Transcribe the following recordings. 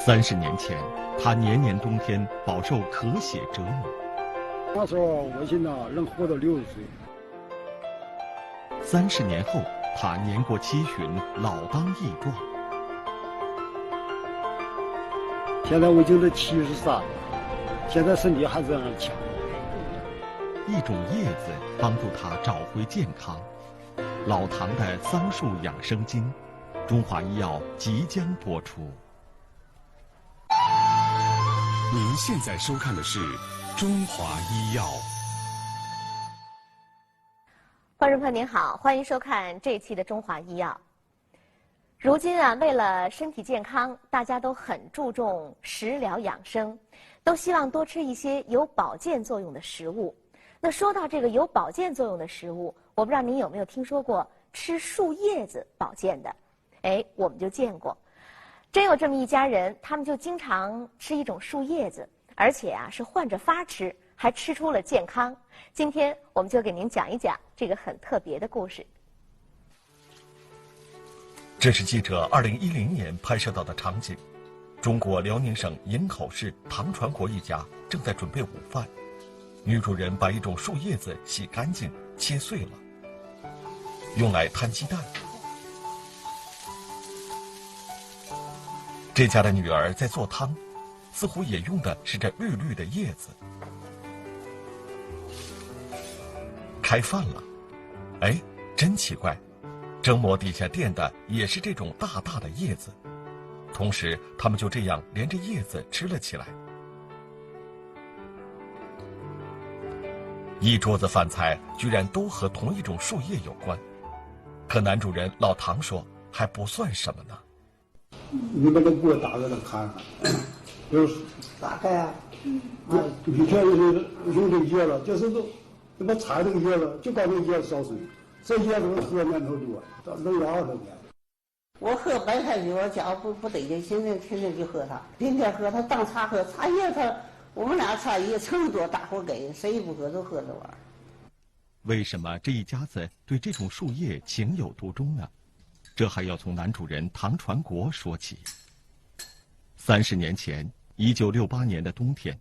30年前，他年年冬天饱受咳血折磨。那时候我现在能活到60岁。30年后，他年过70，老当益壮。现在我已经是73了，现在身体还这样强。一种叶子帮助他找回健康。老唐的桑树养生经，中华医药即将播出。您现在收看的是中华医药。观众朋友您好，欢迎收看这一期的中华医药。如今啊，为了身体健康，大家都很注重食疗养生，都希望多吃一些有保健作用的食物。那说到这个有保健作用的食物，我不知道您有没有听说过吃树叶子保健的？我们就见过，真有这么一家人，他们就经常吃一种树叶子，而且啊是换着法吃，还吃出了健康。今天我们就给您讲一讲这个很特别的故事。这是记者2010年拍摄到的场景，中国辽宁省营口市唐传国一家正在准备午饭。女主人把一种树叶子洗干净，切碎了，用来摊鸡蛋。这家的女儿在做汤，似乎也用的是这绿绿的叶子。开饭了，真奇怪，蒸馍底下垫的也是这种大大的叶子，同时他们就这样连着叶子吃了起来。一桌子饭菜居然都和同一种树叶有关，可男主人老唐说还不算什么呢。你把这锅打开了看看，就是打开啊，以前用这叶了，就是都你把采这个叶了，就把这叶子烧水，这叶子喝年头多，能有20年。我喝白开水，我家不得劲，现在天天就喝它，天天喝它当茶喝，茶叶它。我们俩差一成多，大伙给，谁也不喝都喝这玩意儿。为什么这一家子对这种树叶情有独钟呢？这还要从男主人唐传国说起。30年前，1968年的冬天，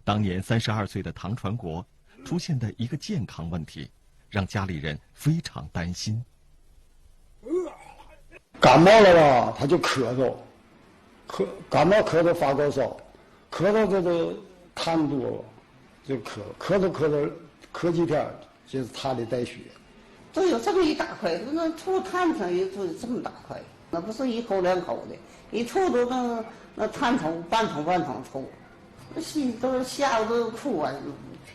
当年32岁的唐传国出现的一个健康问题，让家里人非常担心。感冒了吧，他就咳嗽，感冒咳嗽发高烧，咳嗽这都痰多了，就咳嗽几天，就是痰里带血。都有这么一大块，那吐痰上也就这么大块，那不是一口两口的，一吐都那痰桶半桶吐，那心都吓得都哭啊！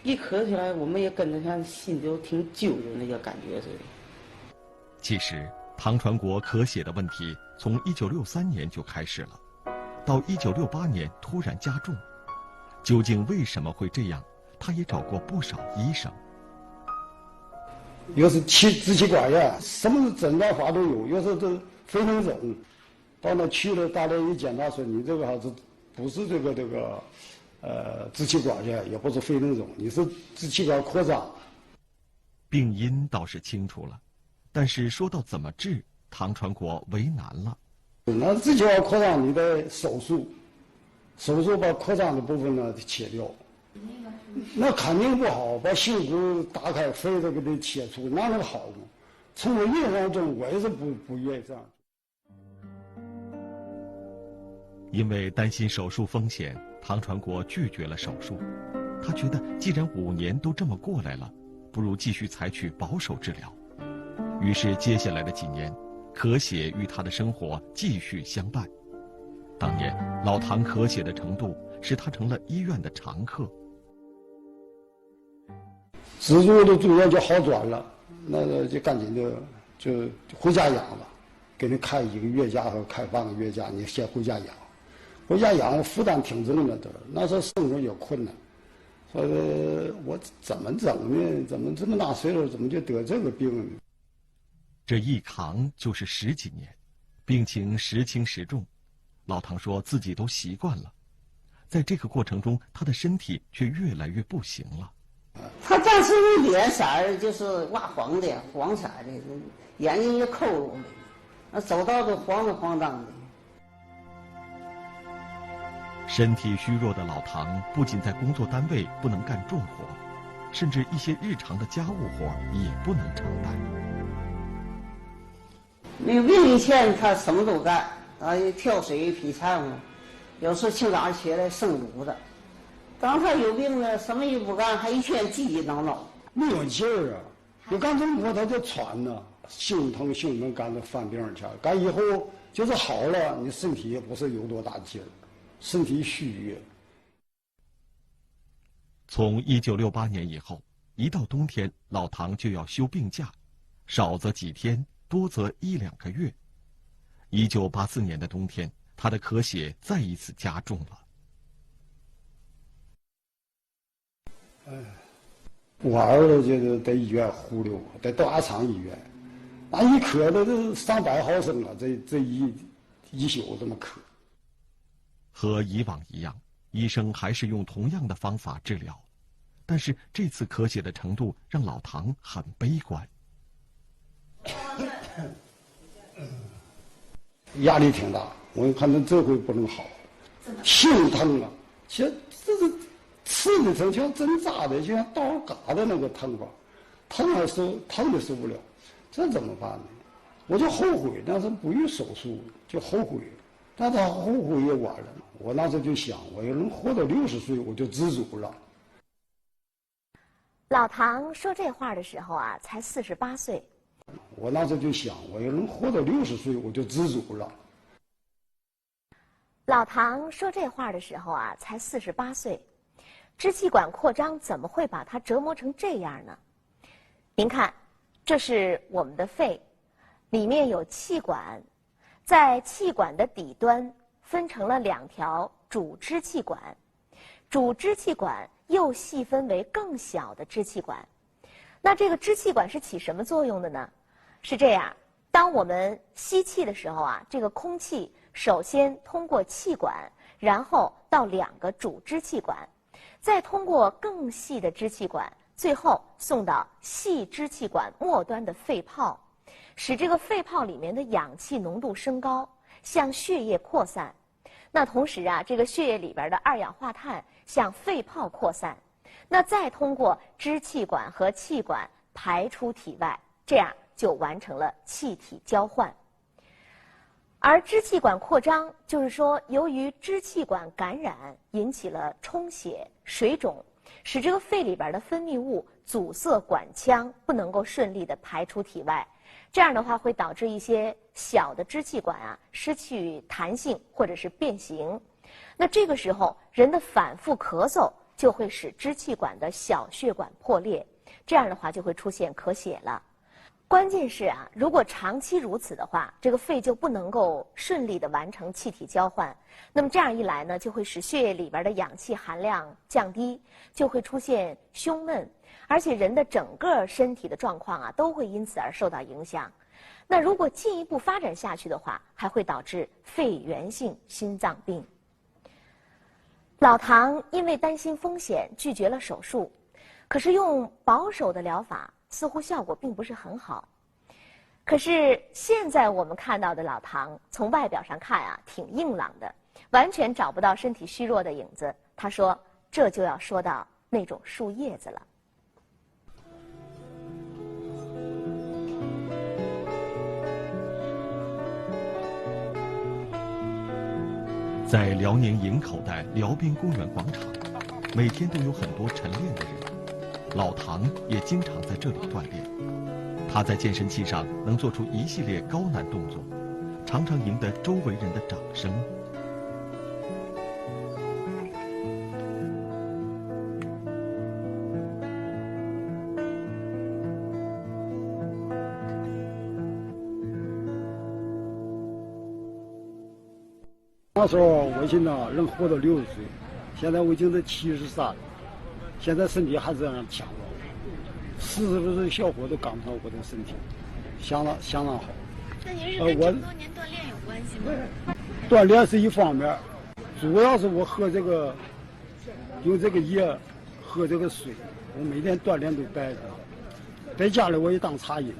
一咳起来，我们也跟着像心就挺揪的那个感觉似的。其实，唐传国咳血的问题从1963年就开始了，到1968年突然加重。究竟为什么会这样？他也找过不少医生。又是支气管炎，什么诊断法都有，又是这非能肿，到那去了，大家一检查说你这个还是不是这个支气管炎，也不是非能肿，你是支气管扩张。病因倒是清楚了，但是说到怎么治，唐传国为难了。那支气管扩张，你得手术把扩张的部分呢切掉，那肯定不好。把胸骨打开，肺都给它切除，那能好吗？从我印象中，我也是不愿意这样。因为担心手术风险，唐传国拒绝了手术。他觉得既然5年都这么过来了，不如继续采取保守治疗。于是接下来的几年，咳血与他的生活继续相伴。当年老唐咳血的程度使他成了医院的常客。植入的住院就好转了，那就赶紧就回家养了，给你开1个月假和开半个月假，你先回家养。回家养负担挺重的，那时候生活也困难。说我怎么整呢？怎么这么大岁数，怎么就得这个病呢？这一扛就是10几年，病情时轻时重。老唐说自己都习惯了，在这个过程中，他的身体却越来越不行了。他当时的脸色就是蜡黄的，黄色的，眼睛也抠了，那走道都慌里慌张的。身体虚弱的老唐不仅在工作单位不能干重活，甚至一些日常的家务活也不能承担。没有病以前他什么都干，挑水劈柴嘛，有时候清早上起来生卤子。当他有病了，什么也不干，还一天急急闹闹，没有劲儿啊！你干这么多，他就喘呢，心疼干到犯病去。干以后就是好了，你身体也不是有多大劲儿，身体虚弱。从1968年以后，一到冬天，老唐就要休病假，少则几天，多则1、2个月。1984年的冬天，他的咳血再一次加重了。我儿子就是在医院呼溜，在大厂医院，那一咳的都上100毫升了，这一宿这么咳。和以往一样，医生还是用同样的方法治疗，但是这次咳血的程度让老唐很悲观。压力挺大，我看他这回不能好，心疼啊！这是刺的疼，像针扎的，就像刀嘎的那个疼法，疼的受不了，这怎么办呢？我就后悔，但是不予手术，就后悔了。但他后悔也晚了。我那时候就想，我要能活到60岁，我就知足了。老唐说这话的时候啊，才48岁。我那时候就想，我要能活到60岁，我就知足了。老唐说这话的时候啊，才48岁，支气管扩张怎么会把他折磨成这样呢？您看，这是我们的肺，里面有气管，在气管的底端分成了2条主支气管，主支气管又细分为更小的支气管。那这个支气管是起什么作用的呢？是这样，当我们吸气的时候啊，这个空气首先通过气管，然后到2个主支气管，再通过更细的支气管，最后送到细支气管末端的肺泡，使这个肺泡里面的氧气浓度升高，向血液扩散。那同时啊，这个血液里边的二氧化碳向肺泡扩散，那再通过支气管和气管排出体外，这样就完成了气体交换。而支气管扩张，就是说由于支气管感染引起了充血、水肿，使这个肺里边的分泌物阻塞管腔，不能够顺利的排出体外。这样的话会导致一些小的支气管啊失去弹性或者是变形。那这个时候人的反复咳嗽就会使支气管的小血管破裂，这样的话就会出现咳血了。关键是啊，如果长期如此的话，这个肺就不能够顺利的完成气体交换。那么这样一来呢，就会使血液里边的氧气含量降低，就会出现胸闷，而且人的整个身体的状况啊都会因此而受到影响。那如果进一步发展下去的话，还会导致肺源性心脏病。老唐因为担心风险拒绝了手术，可是用保守的疗法似乎效果并不是很好。可是现在我们看到的老唐，从外表上看啊，挺硬朗的，完全找不到身体虚弱的影子。他说，这就要说到那种树叶子了。在辽宁营口的辽滨公园广场，每天都有很多晨练的人，老唐也经常在这里锻炼。他在健身器上能做出一系列高难动作，常常赢得周围人的掌声。那时候我现在能活到60岁，现在我已经是73了，现在身体还是这样强壮，40多岁小伙都赶不上我的身体，相当好。那您是跟这么多年锻炼有关系吗？锻炼是一方面，主要是我喝这个，用这个液，喝这个水，我每天锻炼都带着，在家里我也当茶饮。